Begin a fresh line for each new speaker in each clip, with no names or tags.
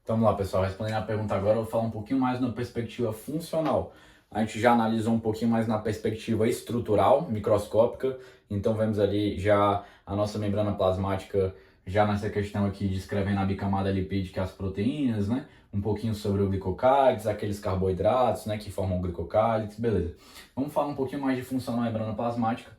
Vamos lá, pessoal, respondendo a pergunta agora, eu vou falar um pouquinho mais na perspectiva funcional. A gente já analisou um pouquinho mais na perspectiva estrutural, microscópica, então vemos ali já a nossa membrana plasmática, já nessa questão aqui descrevendo a bicamada lipídica e as proteínas, né? Um pouquinho sobre o glicocálides, aqueles carboidratos, né, que formam o glicocálides, beleza. Vamos falar um pouquinho mais de função da membrana plasmática.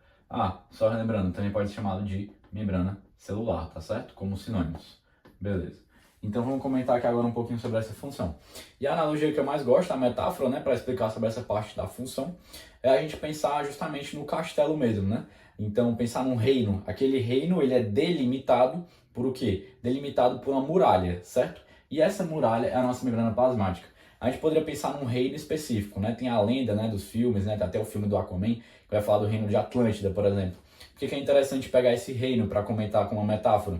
Só relembrando, também pode ser chamado de membrana celular, tá certo? Como sinônimos. Beleza. Então vamos comentar aqui agora um pouquinho sobre essa função. E a analogia que eu mais gosto, a metáfora, né, para explicar sobre essa parte da função, é a gente pensar justamente no castelo mesmo, né? Então pensar num reino. Aquele reino, ele é delimitado por o quê? Delimitado por uma muralha, certo? E essa muralha é a nossa membrana plasmática. A gente poderia pensar num reino específico, né? Tem a lenda, né, dos filmes, né? Tem até o filme do Aquaman, que vai falar do reino de Atlântida, por exemplo. Por que é interessante pegar esse reino para comentar com uma metáfora?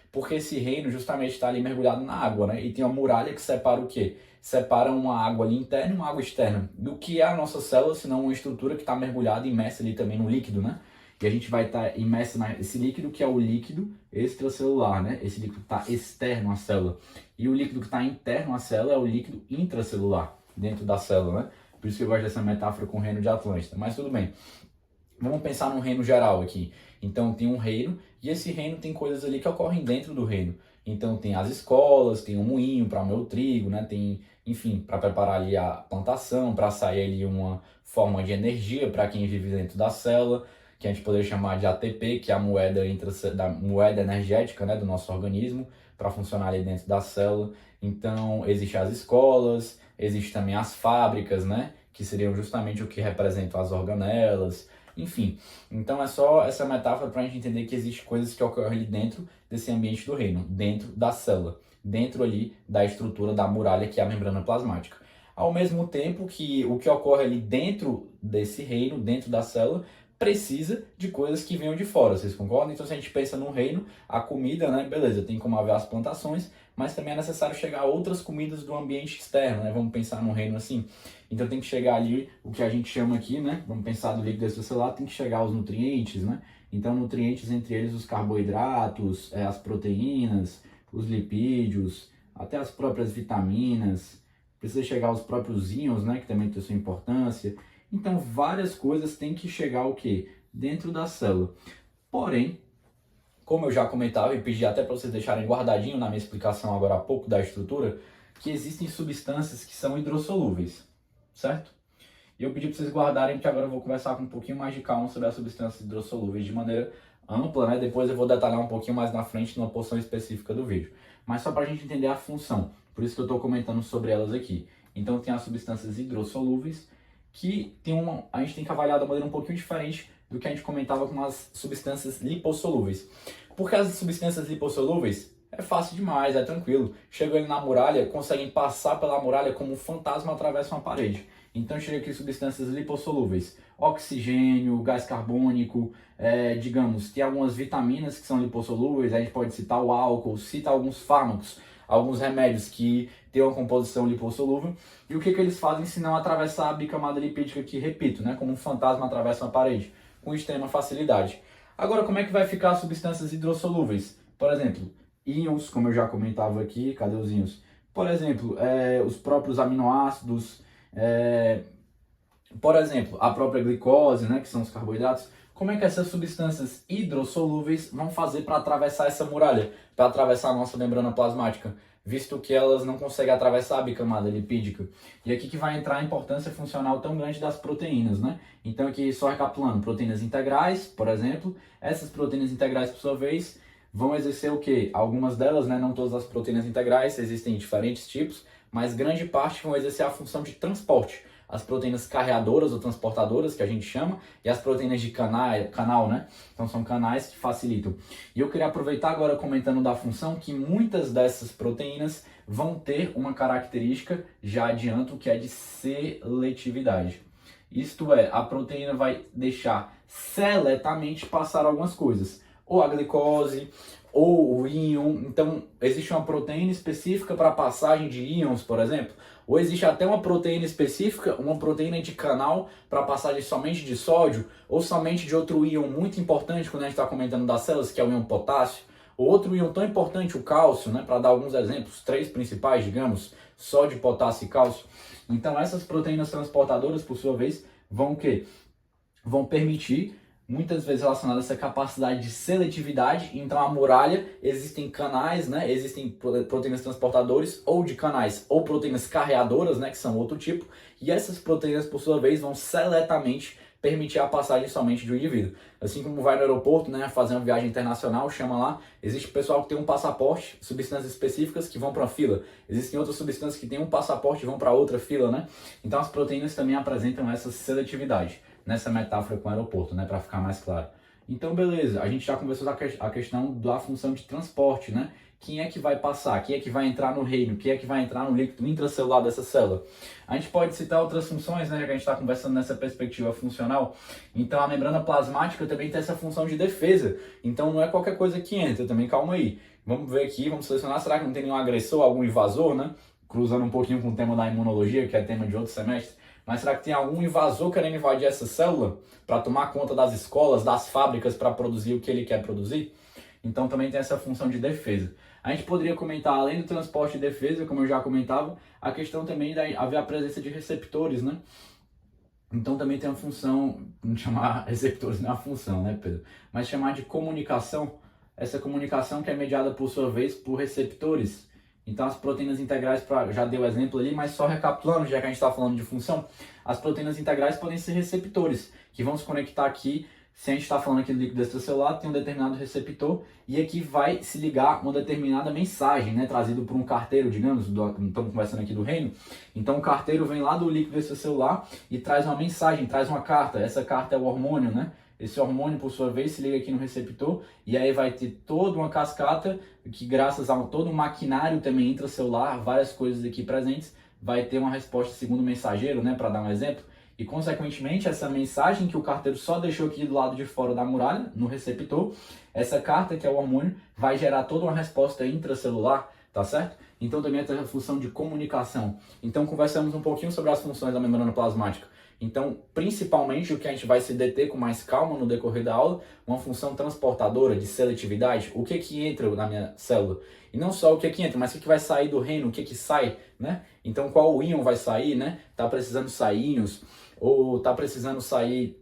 Porque esse reino justamente está ali mergulhado na água, né? E tem uma muralha que separa o quê? Separa uma água ali interna e uma água externa. Do que é a nossa célula, senão uma estrutura que está mergulhada e imersa ali também no líquido, né? E a gente vai estar imerso nesse líquido que é o líquido extracelular, né? Esse líquido está externo à célula. E o líquido que está interno à célula é o líquido intracelular, dentro da célula, né? Por isso que eu gosto dessa metáfora com o reino de Atlântida. Mas tudo bem. Vamos pensar num reino geral aqui. Então tem um reino e esse reino tem coisas ali que ocorrem dentro do reino. Então tem as escolas, tem um moinho para moer o trigo, né? Tem, enfim, para preparar ali a plantação, para sair ali uma forma de energia para quem vive dentro da célula, que a gente poderia chamar de ATP, que é a da moeda energética, né, do nosso organismo, para funcionar ali dentro da célula. Então existem as escolas, existem também as fábricas, né, que seriam justamente o que representam as organelas. Enfim, então é só essa metáfora para a gente entender que existem coisas que ocorrem ali dentro desse ambiente do reino, dentro da célula, dentro ali da estrutura da muralha que é a membrana plasmática. Ao mesmo tempo que o que ocorre ali dentro desse reino, dentro da célula, precisa de coisas que venham de fora, vocês concordam? Então se a gente pensa no reino, a comida, né, beleza, tem como haver as plantações, mas também é necessário chegar a outras comidas do ambiente externo, né? Vamos pensar no reino assim. Então tem que chegar ali o que a gente chama aqui, né? Vamos pensar do líquido extracelular, tem que chegar aos nutrientes, né? Então nutrientes, entre eles os carboidratos, as proteínas, os lipídios, até as próprias vitaminas, precisa chegar aos próprios íons, né? Que também tem sua importância. Então várias coisas têm que chegar o quê? Dentro da célula. Porém, como eu já comentava e pedi até para vocês deixarem guardadinho na minha explicação agora há pouco da estrutura, que existem substâncias que são hidrossolúveis, certo? E eu pedi para vocês guardarem, porque agora eu vou conversar com um pouquinho mais de calma sobre as substâncias hidrossolúveis de maneira ampla, né? Depois eu vou detalhar um pouquinho mais na frente numa porção específica do vídeo. Mas só para a gente entender a função, por isso que eu estou comentando sobre elas aqui. Então tem as substâncias hidrossolúveis, que a gente tem que avaliar da maneira um pouquinho diferente do que a gente comentava com as substâncias lipossolúveis. Porque as substâncias lipossolúveis é fácil demais, é tranquilo. Chegam ali na muralha, conseguem passar pela muralha como um fantasma atravessa uma parede. Então chega aqui substâncias lipossolúveis, oxigênio, gás carbônico, digamos, tem algumas vitaminas que são lipossolúveis, a gente pode citar o álcool, cita alguns fármacos, alguns remédios que têm uma composição lipossolúvel. E o que eles fazem se não atravessar a bicamada lipídica que, repito, né, como um fantasma atravessa uma parede, com extrema facilidade. Agora, como é que vai ficar as substâncias hidrossolúveis? Por exemplo, íons, como eu já comentava aqui, cadê os íons? Por exemplo, os próprios aminoácidos, por exemplo, a própria glicose, né, que são os carboidratos. Como é que essas substâncias hidrossolúveis vão fazer para atravessar essa muralha, para atravessar a nossa membrana plasmática, visto que elas não conseguem atravessar a bicamada lipídica? E aqui que vai entrar a importância funcional tão grande das proteínas, né? Então aqui só recapitulando, proteínas integrais, por exemplo, essas proteínas integrais, por sua vez, vão exercer o quê? Algumas delas, né, não todas as proteínas integrais, existem diferentes tipos, mas grande parte vão exercer a função de transporte. As proteínas carreadoras ou transportadoras, que a gente chama, e as proteínas de canal, né? Então são canais que facilitam. E eu queria aproveitar agora comentando da função que muitas dessas proteínas vão ter uma característica, já adianto, que é de seletividade. Isto é, a proteína vai deixar seletamente passar algumas coisas, ou a glicose, ou o íon. Então, existe uma proteína específica para a passagem de íons, por exemplo, ou existe até uma proteína específica, uma proteína de canal para passagem somente de sódio, ou somente de outro íon muito importante quando a gente está comentando das células, que é o íon potássio, Outro íon tão importante, o cálcio, né, para dar alguns exemplos, 3 principais, digamos, sódio, potássio e cálcio. Então essas proteínas transportadoras, por sua vez, vão o quê? Vão permitir, muitas vezes relacionadas a essa capacidade de seletividade. Então a muralha, existem canais, né? Existem proteínas transportadores ou de canais ou proteínas carreadoras, né? Que são outro tipo. E essas proteínas, por sua vez, vão seletamente permitir a passagem somente de um indivíduo. Assim como vai no aeroporto, né, fazer uma viagem internacional, chama lá, existe pessoal que tem um passaporte, substâncias específicas que vão para uma fila. Existem outras substâncias que têm um passaporte e vão para outra fila, né? Então as proteínas também apresentam essa seletividade nessa metáfora com o aeroporto, né, para ficar mais claro. Então, beleza, a gente já conversou a questão da função de transporte, né? Quem é que vai passar? Quem é que vai entrar no reino? Quem é que vai entrar no líquido intracelular dessa célula? A gente pode citar outras funções, né, já que a gente está conversando nessa perspectiva funcional. Então, a membrana plasmática também tem essa função de defesa. Então, não é qualquer coisa que entra, também calma aí. Vamos ver aqui, vamos selecionar, será que não tem nenhum agressor, algum invasor, né? Cruzando um pouquinho com o tema da imunologia, que é tema de outro semestre. Mas será que tem algum invasor querendo invadir essa célula para tomar conta das escolas, das fábricas, para produzir o que ele quer produzir? Então também tem essa função de defesa. A gente poderia comentar, além do transporte e defesa, como eu já comentava, a questão também de haver a presença de receptores, né? Então também tem a função, não chamar receptores não é a função, né, Pedro? Mas chamar de comunicação, essa comunicação que é mediada por sua vez por receptores. Então as proteínas integrais, já dei o exemplo ali, mas só recapitulando, já que a gente está falando de função, as proteínas integrais podem ser receptores, que vão se conectar aqui. Se a gente está falando aqui do líquido extracelular, tem um determinado receptor e aqui vai se ligar uma determinada mensagem, né, trazido por um carteiro, digamos, estamos conversando aqui do reino. Então o carteiro vem lá do líquido extracelular e traz uma mensagem, traz uma carta. Essa carta é o hormônio, né? Esse hormônio, por sua vez, se liga aqui no receptor e aí vai ter toda uma cascata que, graças a todo um maquinário também intracelular, várias coisas aqui presentes, vai ter uma resposta segundo o mensageiro, né, para dar um exemplo. E, consequentemente, essa mensagem que o carteiro só deixou aqui do lado de fora da muralha, no receptor, essa carta, que é o hormônio, vai gerar toda uma resposta intracelular, tá certo? Então, também tem a função de comunicação. Então, conversamos um pouquinho sobre as funções da membrana plasmática. Então, principalmente, o que a gente vai se deter com mais calma no decorrer da aula, uma função transportadora de seletividade, o que entra na minha célula. E não só o que entra, mas o que vai sair do reino, o que sai, né? Então, qual íon vai sair, né? Tá precisando sair íons, ou tá precisando sair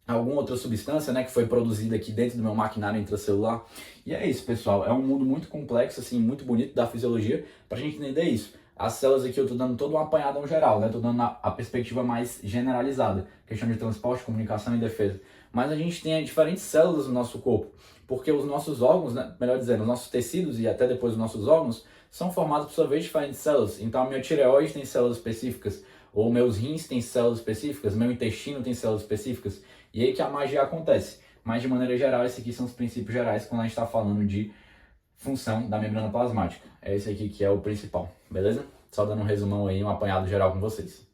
alguma outra substância, né, que foi produzida aqui dentro do meu maquinário intracelular. E é isso, pessoal. É um mundo muito complexo, assim, muito bonito da fisiologia, pra gente entender isso. As células aqui eu estou dando todo um apanhadão geral, né? Estou dando a perspectiva mais generalizada, questão de transporte, comunicação e defesa. Mas a gente tem diferentes células no nosso corpo, porque os nossos órgãos, né? Melhor dizendo, os nossos tecidos e até depois os nossos órgãos são formados por sua vez de diferentes células. Então a minha tireoide tem células específicas, ou meus rins têm células específicas, meu intestino tem células específicas. E aí que a magia acontece. Mas de maneira geral, esses aqui são os princípios gerais quando a gente está falando de função da membrana plasmática. É esse aqui que é o principal, beleza? Só dando um resumão aí, um apanhado geral com vocês.